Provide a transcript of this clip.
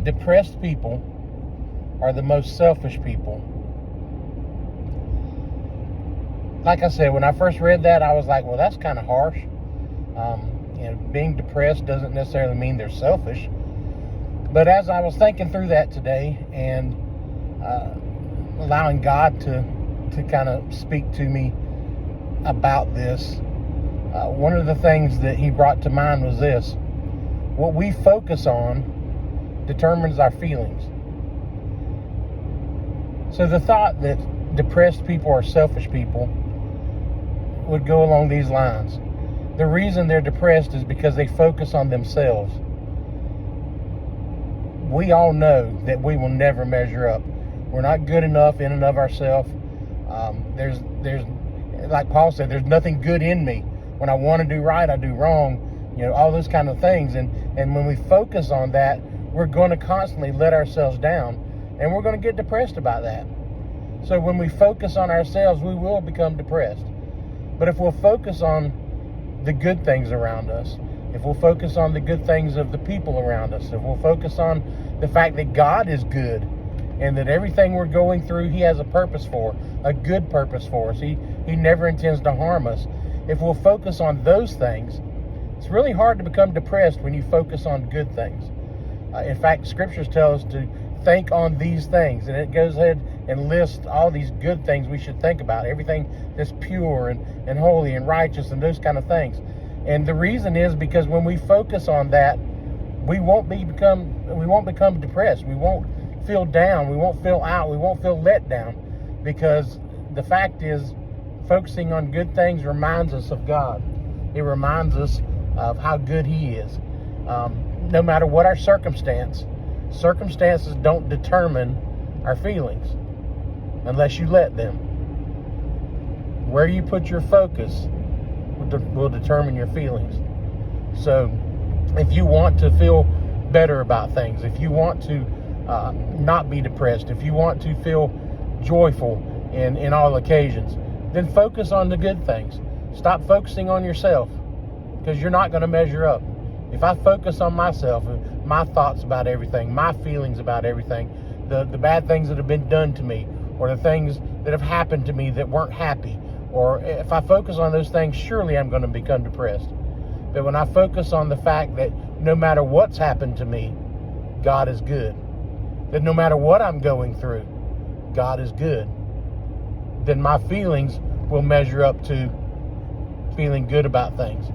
depressed people are the most selfish people. Like I said, when I first read that, I was like, well, that's kind of harsh. Being depressed doesn't necessarily mean they're selfish. But as I was thinking through that today and allowing God to kind of speak to me about this, one of the things that he brought to mind was this: what we focus on determines our feelings. So the thought that depressed people are selfish people would go along these lines. The reason they're depressed is because they focus on themselves. We all know that we will never measure up. We're not good enough in and of ourselves. There's like Paul said, there's nothing good in me. When I want to do right, I do wrong. All those kind of things. And when we focus on that, we're going to constantly let ourselves down, and we're going to get depressed about that. So when we focus on ourselves, we will become depressed. But if we'll focus on the good things around us, if we'll focus on the good things of the people around us, if we'll focus on the fact that God is good and that everything we're going through, he has a purpose for, a good purpose for us. He never intends to harm us. If we'll focus on those things, it's really hard to become depressed when you focus on good things. In fact, scriptures tell us to think on these things, and it goes ahead and lists all these good things we should think about, everything that's pure and holy and righteous and those kind of things. And the reason is because when we focus on that, we won't become depressed. We won't feel down. We won't feel out. We won't feel let down, because the fact is, focusing on good things reminds us of God. It reminds us of how good he is. No matter what our circumstances don't determine our feelings unless you let them. Where you put your focus will determine your feelings. So if you want to feel better about things, if you want to not be depressed, if you want to feel joyful in all occasions, then focus on the good things. Stop focusing on yourself, because you're not going to measure up. If I focus on myself, my thoughts about everything, my feelings about everything, the bad things that have been done to me, or the things that have happened to me that weren't happy, or if I focus on those things, surely I'm going to become depressed. But when I focus on the fact that no matter what's happened to me, God is good, that no matter what I'm going through, God is good, then my feelings will measure up to feeling good about things.